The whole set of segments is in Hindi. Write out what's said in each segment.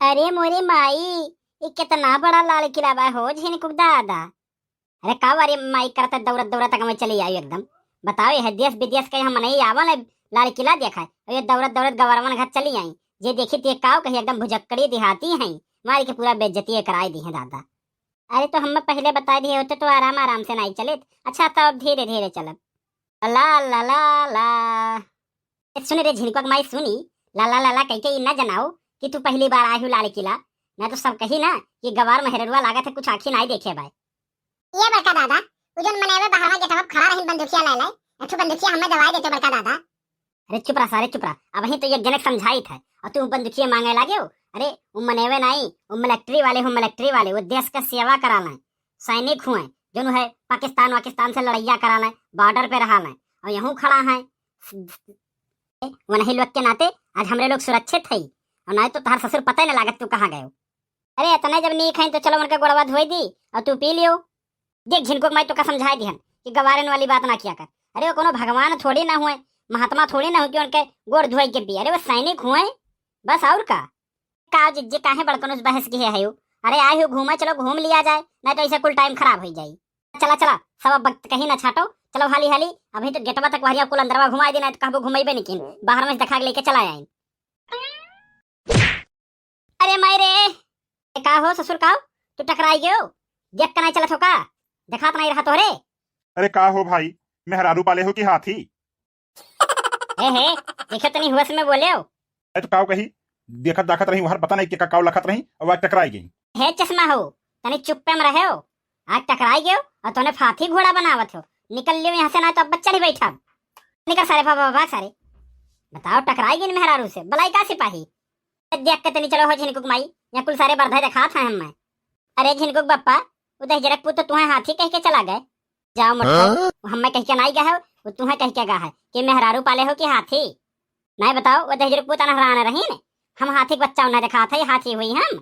अरे मोरे माई, ये कितना बड़ा लाल किला बा हो झिनकुक दादा। अरे का अरे माई करता दौड़त दौड़त में चली आई एकदम। बताओ ये देश विदेश के हम नहीं आवल है लाल किला देखा है और ये दौड़त दौड़त गवरवन घर चली आई। जे देखी ते काव कही एकदम भुजक्कड़ी दिहाती हैं, मार के पूरा बेइज्जती कराई दी है दादा। अरे तो हम पहले बता दिए होते तो आराम आराम से नहीं चले। अच्छा तो अब धीरे धीरे चलब। ला ला ला ला। सुन रे झिनकुक माई सुनी। ला ला ला ला कह के इन्ना जनाओ कि तू पहली बार आई हो लाल किला। मैं तो सब कही ना कि गवार मेहरवा लागत है कुछ आखी नहीं देखे भाई। ये बड़का दादा उजन मनेवे बहावा गेटवा खड़ा रहिन बंदूकिया ले ले अथु बंदूकिया हमें दवाई देते बड़का दादा। अरे चुप रहा सारे चुप रहा। अब वही तो एक जनक समझाई था और तू बंदूकिया मांगे लागे हो। अरे वो मनेवे नहीं, वो मिलिट्री वाले हो, मिलिट्री वाले वो देश का सेवा करा लें, सैनिक हुए जो है पाकिस्तान वाकिस्तान से लड़ैया करा लें, बॉर्डर पे रहा लें और यहाँ खड़ा है। वही लोग के नाते आज हमरे लोग सुरक्षित है और नहीं तो तार ससुर पता ही ना लागत तू कहाँ गए। अरे इतना जब नहीं खाई तो चलो उनका गोड़वा धोई दी और तू पी लियो। देख झिनकुक मैं तो का समझाई दी कि गवारन वाली बात ना किया कर। अरे वो कोनो भगवान थोड़ी ना हुए, महात्मा थोड़ी ना हुए कि उनके गोड़ धोई के पी। अरे वो सैनिक हुए बस। और का जिज्जे काहे बड़कन उस बहस की है। अरे आए हो घूमा, चलो घूम लिया जाए, नहीं तो ऐसे कुल टाइम खराब हो जाए। चला चला सब वक्त कहीं ना छाटो, चलो हाली हाली। अभी तो गेटवा तक वही कुल अंदरवा घुमा देना तो कहबो घुमाइबे नहीं किन बाहर में दिखा के लेके चला आए। अरे मायरे का हो ससुर का तू टकराई गयो, देख के नहीं चलत हो का, दिखात नहीं रहा तोरे। अरे का हो भाई, मेहरारू पाले हो कि हाथी? हे देखो तनी हुआ से में बोले हो। अरे तो काव कही देखत दाखत रही वहां पता नहीं के का काव लखत रही और आज टकराई गई। हे चश्मा हो तनी चुप्पे में रहे हो। आज टकराई गयो और तूने फाथी घोड़ा बनावत हो। निकल लियो यहाँ से ना तो अब बच्चा ही बैठा। निकल सारे बाबा बाबा सारे। बताओ टकराई गई मेहरारू से बलाई का सिपाही। देख के तनी चलो हो झिनकुक माई, यहाँ कुल सारे बरधा दिखात हैं हम। अरे झिनकुक बप्पा उदय जरक पुत तुम्हें हाथी कह के चला गए। जाओ मत हम कह के नहीं गए हो, वो तुम्हें कह के गया है कि मेहरारू पाले हो कि हाथी। नहीं बताओ वो दहजरक पुत अनहराना रही ने, हम हाथी के बच्चा उन्हें दिखा था, हाथी हुई हम।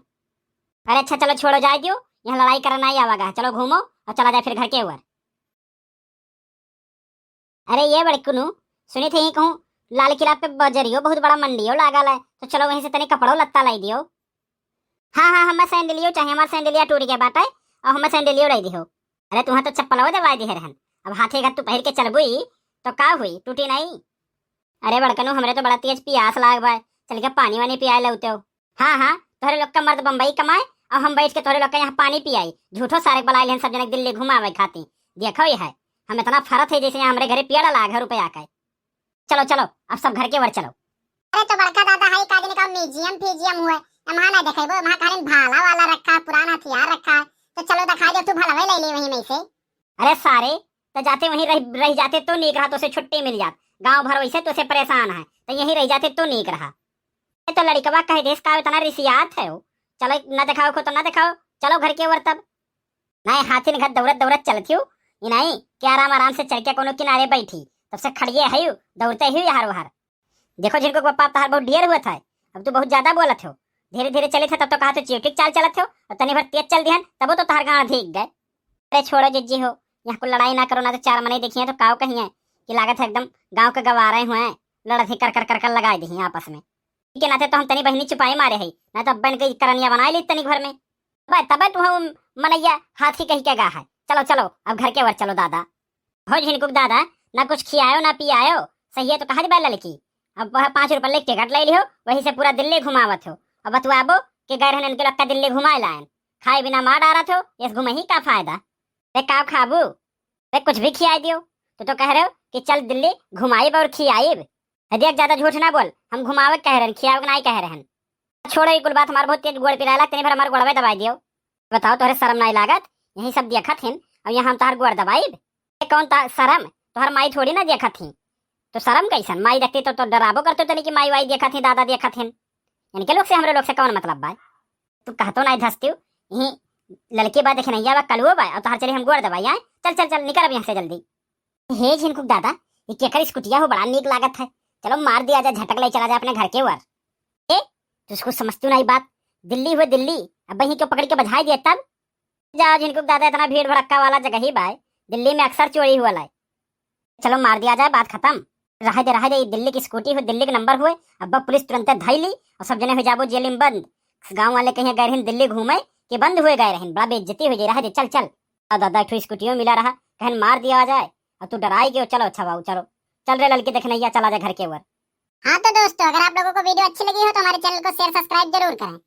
अरे अच्छा चलो छोड़ो जाए दियो, यहाँ लड़ाई करना ही आवागा। चलो घूमो और चला जाए फिर घर के ऊपर। अरे ये बड़े कुनू सुनी थे ही कहूँ लाल किला पे बजरियो बहुत बड़ा मंडियो लागल है, तो चलो वहीं से तनी कपड़ो लत्ता लाई दियो। हाँ हमें सैंडलियो चाहिए, हमारे सैंडलिया टूट गया बाटे और हमें सैंडलियो लाई दियो। अरे तुम्हें तो चप्पल दवाई दी है रहन, अब हाथी का तू पहन के चलबुई तो का हुई, टूटी नहीं। अरे बड़कनू हमरे तो बड़ा तेज प्यास लाग बा, चल के पानी वानी पियाए लौते हो। हाँ तोहरे लोग का मर्द बम्बई कमाए और हम बैठ के तोहरे लोग का यहाँ पानी पियाई। झूठो सारे बलाई लेन सब जने दिल्ली घुमावे खाती। देखो ये है हम इतना फरक है जैसे यहाँ हमारे घरे पेड़ लाग है रुपया का। चलो चलो अब सब घर के वर चलो। अरे तो बड़का दादा हाई का दिन का म्यूजियम फ्यूजियम हुए वहां ना देखेबो, वहां खाली भाला वाला रखा, पुराना हथियार रखा है, तो चलो दिखा दो, तू भलवे ले ले वहीं में से। अरे सारे तो जाते वहीं रह जाते तो नीक रहा, तो उसे छुट्टी मिल जात। गांव भर वैसे तो उसे परेशान है, तो यहीं रह जाते तो नीक रहा। तो लड़कवा कहे देश का इतना रिसियात है। चलो न दिखाओ को तो न दिखाओ, चलो घर के ऊपर। तब नहीं हाथी ने घर दौड़त दौड़त चलती हूँ नहीं कि आराम आराम से चल के कोनो किनारे बैठी, तब से खड़िए है दौड़ते ही यार वहार। देखो जिनको पप्पा तहार बहुत ढेर हुआ था, अब तू बहुत ज्यादा बोलत हो। धीरे धीरे चले थे तब तो कहा तो चिवटिक चाल चलत हो और तनी भर तेज चल दिहन तब तो तहार गाँव भीग गए। अरे छोड़ो जिज्जी हो, यहाँ को लड़ाई ना करो, ना तो चार मने देखिए तो काव कहीं है कि लागत है एकदम गाँव के गवारे हुए लड़त ही कर कर कर कर लगाए दी आपस में। ठीक है ना तो हम तनी बहनी छुपाई मारे है, ना तो बन के करनिया बना ली तनी घर में। तब तुम मनैया हाथी कही के गा है। चलो चलो अब घर के वर चलो दादा। हो झिनकुक दादा ना कुछ खियायो ना पियायो, सही है तो कहा बैल लड़की। अब वह 5 रुपये टिकट ले लियो, वहीं से पूरा दिल्ली घुमावत हो। अब बतुआबो कि गए रहने उनके लक्का दिल्ली घुमाए लायन, खाए बिना मार डारा थो, इस घूमे ही का फायदा। वे का खाबू वे कुछ भी खियाई दियो तो कह रहे हो कि चल दिल्ली घुमाइब और खियाइब। देख ज्यादा झूठ ना बोल, हम घुमावे कह रहे खियावे नहीं कह रहे। छोड़ो ये कुल बात, हमारे बहुत तेज गोड़ पिला तेने भर हमारे गोड़वे दबाई दियो। बताओ तोहरे शर्म नहीं लागत, यही सब देखत हिन और यहाँ हम तोहर गोड़ दबाइब। कौन शर्म, तोहर माई थोड़ी ना देखत थी, तो शर्म कैसन माई देखती तो डराबो करते तो नहीं कि माई वाई देखत थी दादा देखत हिन। इनके लोग से हमरे लोग से कौन मतलब बा? तू कहतो नहीं धसती यही लड़की बात देखे नहीं कलुओ बा और तोहर चली हम गोड़ दबाई आए। चल चल चल निकल अब यहाँ से जल्दी। हे झिनकुक दादा ये केकर स्कूटिया हो, बड़ा नीक लागत है। चलो मार दिया जाए, झटक ले चला जाए अपने घर के ऊपर। तो उसको समझती नहीं बात, दिल्ली हुए दिल्ली, अब वहीं को पकड़ के बधाई दिया तब जाओ। झिनकुक दादा इतना भीड़ भड़क्का वाला जगह ही बाय, दिल्ली में अक्सर चोरी हुआ लाए। चलो मार दिया जाए, बात खत्म। रहे दे दिल्ली की स्कूटी हुई, दिल्ली के नंबर हुए। अब पुलिस तुरंत धई ली और सब जने हो जाबो जेल में बंद। गांव वाले कहीं गए रहे दिल्ली घूमे कि बंद हुए गए रहे, बड़ा बेइज्जती हो जाए रहा। चल चल दादा एक ठो स्कूटियों मिला रहा, कहन मार दिया जाए और तू डराई गयो। चलो अच्छा बाबू चलो चल रे लड़की देखने चला जा घर के ऊपर। हाँ तो दोस्तों, अगर आप लोगों को वीडियो अच्छी लगी हो तो हमारे चैनल को शेयर सब्सक्राइब जरूर करें।